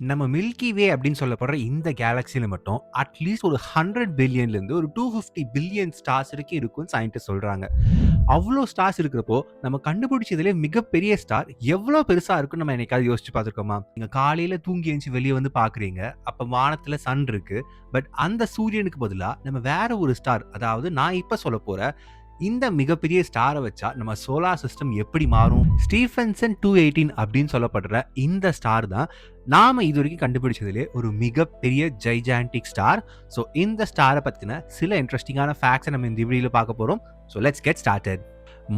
நம்ம மில்கி வே அப்படின்னு சொல்லப்படுற இந்த கேலக்சியில மட்டும் அட்லீஸ்ட் ஒரு 100 பில்லியன்ல இருந்து ஒரு 250 பில்லியன் ஸ்டார்ஸ் வரைக்கும் இருக்கும்னு சயின்டிஸ்ட் சொல்றாங்க. அவ்வளோ ஸ்டார்ஸ் இருக்கிறப்போ நம்ம கண்டுபிடிச்சதுல மிகப்பெரிய ஸ்டார் எவ்வளோ பெருசா இருக்குன்னு நம்ம என்னைக்காவது யோசிச்சு பார்த்துருக்கோமா? நீங்க காலையில தூங்கி எழுந்துச்சு வெளியே வந்து பாக்குறீங்க. அப்ப வானத்துல சன் இருக்கு. பட் அந்த சூரியனுக்கு பதிலா நம்ம வேற ஒரு ஸ்டார், அதாவது நான் இப்ப சொல்ல போற இந்த மிகப்பெரிய ஸ்டாரை வச்சா நம்ம சோலார் சிஸ்டம் எப்படி மாறும்? ஸ்டீஃபன்சன் 218 அப்படின்னு சொல்லப்படுற இந்த ஸ்டார் தான் நாம இது வரைக்கும் கண்டுபிடிச்சதுலே ஒரு மிகப்பெரிய ஜைஜாண்டிக் ஸ்டார். ஸோ இந்த ஸ்டாரை பத்தின சில இன்ட்ரெஸ்டிங்கான ஃபேக்ட்ஸை நம்ம இந்த வீடியோல பார்க்க போறோம். So let's get started.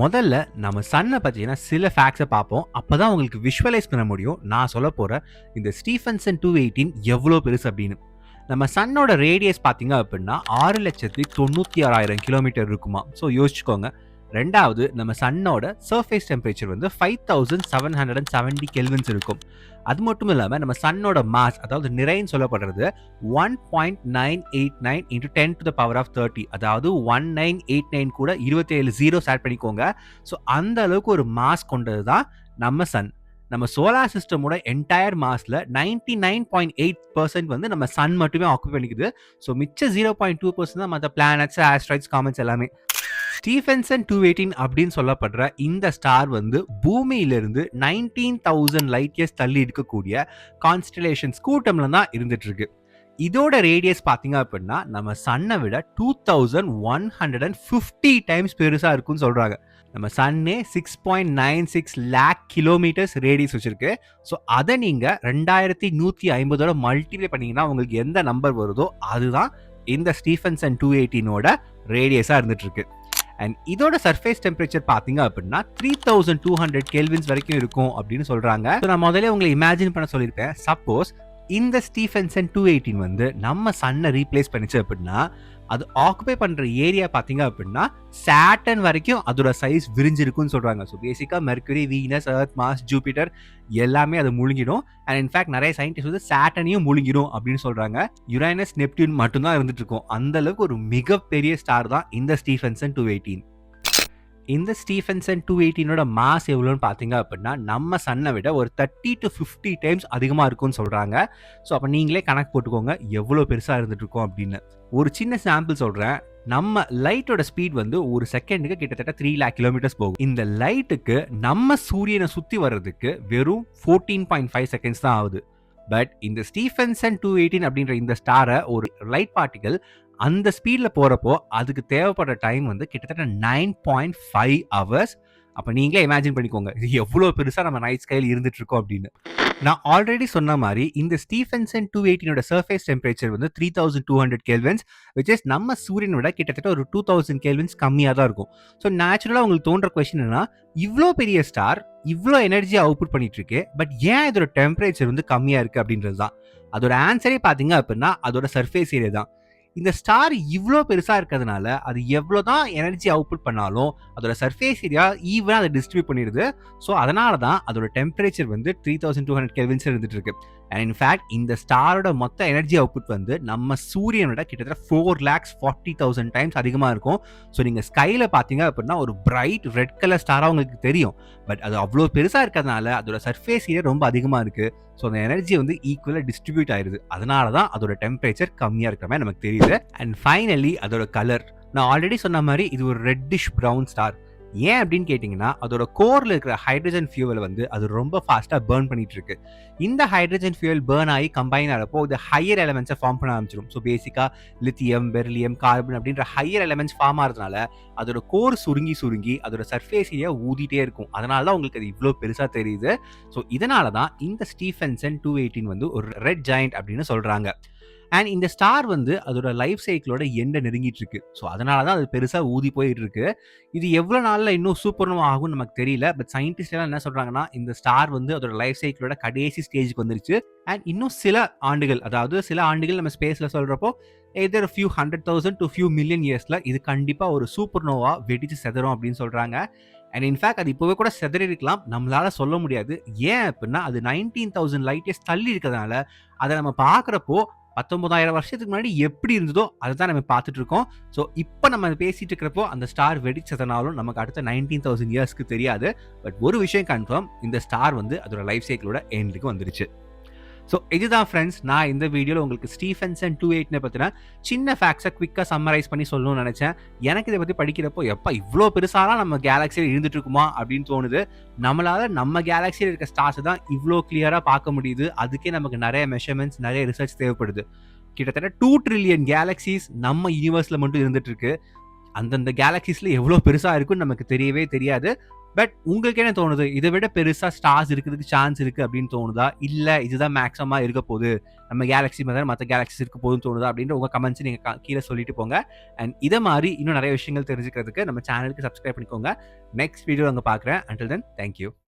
முதல்ல நம்ம சன்னை பற்றின சில ஃபேக்ட்ஸை பார்ப்போம். அப்பதான் உங்களுக்கு விஷுவலைஸ் பண்ண முடியும் நான் சொல்ல போற இந்த ஸ்டீஃபன்சன் 218 எவ்வளோ பெருசு அப்படின்னு. நம்ம சன்னோட ரேடியஸ் பார்த்தீங்க அப்படின்னா 6,96,000 கிலோமீட்டர் இருக்குமா. ஸோ யோசிச்சுக்கோங்க. ரெண்டாவது, நம்ம சன்னோட சர்ஃபேஸ் டெம்பரேச்சர் வந்து 5770 கெல்வின்ஸ் இருக்கும். அது மட்டும் இல்லாமல் நம்ம சன்னோட மாஸ், அதாவது நிறைன்னு சொல்லப்படுறது 1.989 இன்டூ 10⁻30, அதாவது 1989 கூட 27 ஜீரோஸ் ஆட் பண்ணிக்கோங்க. ஸோ அந்த அளவுக்கு ஒரு மாஸ் கொண்டது தான் நம்ம சன். நம்ம சோலார் சிஸ்டமோட என்டையர் மாஸ்ல 99.8% வந்து நம்ம சன் மட்டுமே ஆக்குபை பண்ணிக்குது. ஸோ மிச்ச 0.2% தான் மற்ற பிளானட்ஸ், ஆஸ்ட்ராய்ட்ஸ், காமெட்ஸ் எல்லாமே. ஸ்டீஃபன்சன் 218 அப்படின்னு சொல்லப்படுற இந்த ஸ்டார் வந்து பூமியிலிருந்து 19,000 லைட் இயர்ஸ் தள்ளி இருக்கக்கூடிய கான்ஸ்டலேஷன்ஸ் கூட்டம்ல தான் இருந்துட்டு இருக்கு. இதோட ரேடியஸ் பார்த்தீங்க அப்படின்னா நம்ம சன்னை விட 2150 டைம்ஸ் பெருசா இருக்குன்னு சொல்றாங்க. நம்ம சன்னே 6.96 லேக் கிலோமீட்டர்ஸ் ரேடியஸ் வச்சிருக்கு. ஸோ அதை நீங்க 2150 மல்டிப்ளை பண்ணீங்கன்னா உங்களுக்கு எந்த நம்பர் வருதோ அதுதான் இந்த ஸ்டீஃபன்சன் 218ஓட ரேடியஸா இருந்துட்டு இருக்கு. அண்ட் இதோட சர்ஃபேஸ் டெம்பரேச்சர் பார்த்தீங்க அப்படின்னா 3200 கெல்வின்ஸ் வரைக்கும் இருக்கும் அப்படின்னு சொல்றாங்க. நான் முதல்ல உங்களை இமேஜின் பண்ண சொல்லியிருப்பேன். சப்போஸ் இந்த ஸ்டீஃபன்சன் 218 வந்து நம்ம சன்னை ரீப்ளேஸ் பண்ணிச்சு அப்படின்னா அது ஆக்குபை பண்ற ஏரியா பார்த்தீங்க அப்படின்னா சாட்டர்ன் வரைக்கும் அதோட சைஸ் விரிஞ்சிருக்குன்னு சொல்றாங்க. ஸோ பேசிக்கா Mercury, Venus, Earth, Mars, Jupiter எல்லாமே அது முழுங்கிடும். அண்ட் இன்ஃபேக்ட் நிறைய சயின்டிஸ்ட் வந்து சாட்டர்னையும் முழுங்கிடும் அப்படின்னு சொல்றாங்க. யுரேனஸ், நெப்டியூன் மட்டும்தான் இருந்துட்டு இருக்கும். அந்த அளவுக்கு ஒரு மிகப்பெரிய ஸ்டார் தான் இந்த ஸ்டீஃபன்சன் 218. இந்த ஸ்டீஃபன்சன் 218ஓட மாஸ் எவ்வளோன்னு பார்த்தீங்க அப்படின்னா நம்ம சன்னை விட ஒரு 30 to 50 டைம்ஸ் அதிகமாக இருக்கும்னு சொல்கிறாங்க. ஸோ அப்போ நீங்களே கணக்கு போட்டுக்கோங்க எவ்வளோ பெருசாக இருந்துட்டு இருக்கோம் அப்படின்னு. ஒரு சின்ன சாம்பிள் சொல்கிறேன். நம்ம லைட்டோட ஸ்பீட் வந்து ஒரு செகண்டுக்கு கிட்டத்தட்ட 3 லேக் கிலோமீட்டர்ஸ் போகும். இந்த லைட்டுக்கு நம்ம சூரியனை சுற்றி வர்றதுக்கு வெறும் 14.5 செகண்ட்ஸ் தான் ஆகுது. பட் இந்த ஸ்டீஃபன்சன் 218 அப்படின்ற இந்த ஸ்டாரை ஒரு லைட் பார்ட்டிகல் அந்த ஸ்பீட்ல போறப்போ அதுக்கு தேவைப்படுற டைம் வந்து கிட்டத்தட்ட 9.5 ஹவர்ஸ். அப்ப நீங்களே இமேஜின் பண்ணிக்கோங்க இது எவ்வளவு பெருசா நம்ம நைட் ஸ்கைல இருந்துட்டு இருக்கோம் அப்படின்னு. நான் ஆல்ரெடி சொன்ன மாதிரி இந்த ஸ்டீஃபன்சன் 218ஓட சர்ஃபேஸ் டெம்பரேச்சர் வந்து 3200 கெல்வின்ஸ், விச் இஸ் நம்ம சூரியனை விட கிட்டத்தட்ட ஒரு 2000 கெல்வின்ஸ் கம்மியாக தான் இருக்கும். ஸோ நேச்சுரலாக உங்களுக்கு தோன்ற கொஸ்டின் என்னன்னா, இவ்வளோ பெரிய ஸ்டார் இவ்வளோ எனர்ஜியை அவுட்புட் பண்ணிட்டு இருக்கு, பட் ஏன் இதோட டெம்பரேச்சர் வந்து கம்மியாக இருக்கு அப்படின்றது தான். அதோட ஆன்சரே பார்த்தீங்க அப்படின்னா அதோட சர்ஃபேஸ் ஏரியா தான். இந்த ஸ்டார் இவ்வளோ பெருசாக இருக்கிறதுனால அது எவ்வளோ தான் எனர்ஜி அவுட்புட் பண்ணாலும் அதோட சர்ஃபேஸ் ஏரியா ஈவனாக அதை டிஸ்ட்ரிபியூட் பண்ணிடுது. ஸோ அதனால தான் அதோட டெம்பரேச்சர் வந்து 3200 கெல்வின்ஸ் இருந்துட்டு இருக்கு. அண்ட் இன்ஃபேக்ட் இந்த ஸ்டாரோட மொத்த எனர்ஜி அவுட்புட் வந்து நம்ம சூரியனோட கிட்டத்தட்ட 4,40,000 டைம்ஸ் அதிகமாக இருக்கும். ஸோ நீங்கள் ஸ்கைல பார்த்தீங்க அப்படின்னா ஒரு பிரைட் ரெட் கலர் ஸ்டாராக உங்களுக்கு தெரியும். பட் அது அவ்வளோ பெருசாக இருக்கிறதுனால அதோட சர்ஃபேஸ் ஏரியா ரொம்ப அதிகமாக இருக்கு. ஸோ அந்த எனர்ஜி வந்து ஈக்குவலாக டிஸ்ட்ரிபியூட் ஆயிருது. அதனால தான் அதோட டெம்பரேச்சர் கம்மியாக இருக்கிற மாதிரி நமக்கு தெரியுது. அண்ட் ஃபைனலி அதோட கலர், நான் ஆல்ரெடி சொன்ன மாதிரி இது ஒரு ரெட்டிஷ் ப்ரௌன் ஸ்டார். ஏன் அப்படின்னு கேட்டிங்கன்னா அதோட கோரில் இருக்கிற ஹைட்ரஜன் ஃபியூவல் வந்து அது ரொம்ப ஃபாஸ்ட்டாக பேர்ன் பண்ணிட்டு இருக்கு. இந்த ஹைட்ரஜன் ஃபியூவல் பேர்ன் ஆகி கம்பைன் ஆகிறப்போ இது ஹையர் எலமெண்ட்ஸை ஃபார்ம் பண்ண ஆரம்பிச்சிடும். ஸோ பேசிக்காக லித்தியம், பெரிலியம், கார்பன் அப்படின்ற ஹையர் எலமெண்ட்ஸ் ஃபார்ம் ஆகிறதுனால அதோட கோர் சுருங்கி சுருங்கி அதோட சர்ஃபேஸ் ஏரியா ஊதிட்டே இருக்கும். அதனால தான் உங்களுக்கு அது இவ்வளோ பெருசாக தெரியுது. ஸோ இதனால தான் இந்த ஸ்டீஃபன்சன் 218 வந்து ஒரு ரெட் ஜாயிண்ட் அப்படின்னு சொல்கிறாங்க. அண்ட் இந்த ஸ்டார் வந்து அதோட லைஃப் சைக்கிளோட எண்டை நெருங்கிட்டு இருக்கு. ஸோ அதனால தான் அது பெருசாக ஊதி போயிட்டு இருக்கு. இது எவ்வளோ நாளில் இன்னும் சூப்பர்னோவா ஆகும்னு நமக்கு தெரியல. பட் சயின்டிஸ்ட் எல்லாம் என்ன சொல்றாங்கன்னா இந்த ஸ்டார் வந்து அதோட லைஃப் சைக்கிளோட கடைசி ஸ்டேஜுக்கு வந்துருச்சு. அண்ட் இன்னும் சில ஆண்டுகள், அதாவது சில ஆண்டுகள் நம்ம ஸ்பேஸ்ல சொல்றப்போ எதர் ஃபியூ 100,000 to few million இயர்ஸ்ல இது கண்டிப்பா ஒரு சூப்பர்னோவா வெடிச்சு செதறும் அப்படின்னு சொல்றாங்க. அண்ட் இன்ஃபேக்ட் அது இப்போவே கூட செதறி இருக்கலாம், நம்மளால சொல்ல முடியாது. ஏன் அப்படின்னா அது 19,000 லைட் இயர்ஸ் தள்ளி இருக்கிறதுனால அதை நம்ம பார்க்குறப்போ 19,000 வருஷத்துக்கு முன்னாடி எப்படி இருந்ததோ அதுதான் நம்ம பார்த்துட்டு இருக்கோம். ஸோ இப்போ நம்ம பேசிட்டு இருக்கிறப்போ அந்த ஸ்டார் வெடிச்சதுனாலும் நமக்கு அடுத்த 19,000 இயர்ஸ்க்கு தெரியாது. பட் ஒரு விஷயம் கன்ஃபார்ம், இந்த ஸ்டார் வந்து அதோட லைஃப் சைக்கிளோட எண்டுக்கு வந்துருச்சு. ஸோ இதுதான் ஃப்ரெண்ட்ஸ், நான் இந்த வீடியோவில் உங்களுக்கு ஸ்டீஃபன்சன் 289 பற்றின சின்ன ஃபேக்ட்ஸை குவிக்காக சம்மரைஸ் பண்ணி சொல்லணும்னு நினச்சேன். எனக்கு இதை பற்றி படிக்கிறப்போ எப்போ இவ்வளோ பெருசாலாம் நம்ம கேலக்சியில் இருந்துட்டு இருக்குமா அப்படின்னு தோணுது. நம்மளால் நம்ம கேலக்சியில் இருக்க ஸ்டார்ஸ் தான் இவ்வளோ கிளியராக பார்க்க முடியுது. அதுக்கே நமக்கு நிறைய மெஷர்மெண்ட்ஸ், நிறைய ரிசர்ச் தேவைப்படுது. கிட்டத்தட்ட 2 ட்ரில்லியன் கேலக்சிஸ் நம்ம யூனிவர்ஸில் மட்டும் இருந்துட்டு இருக்கு. அந்தந்த கேலக்சிஸில் எவ்வளோ பெருசாக இருக்குன்னு நமக்கு தெரியவே தெரியாது. பட் உங்களுக்கு என்ன தோணுது? இதை விட பெருசா ஸ்டார்ஸ் இருக்கிறதுக்கு சான்ஸ் இருக்கு அப்படின்னு தோணுதா? இல்ல இதுதான் மேக்ஸிமமா இருக்க போகுது, நம்ம கேலக்ஸி மாதிரி மற்ற கேலக்சிஸ் இருக்க போகுதுன்னு தோணுதா? அப்படின்ற உங்க கமெண்ட்ஸ் நீங்க கீழே சொல்லிட்டு போங்க. அண்ட் இதை மாதிரி இன்னும் நிறைய விஷயங்கள் தெரிஞ்சுக்கிறதுக்கு நம்ம சேனலுக்கு சப்ஸ்கிரைப் பண்ணிக்கோங்க. நெக்ஸ்ட் வீடியோ அங்கே பார்க்குறேன். Until then, thank you.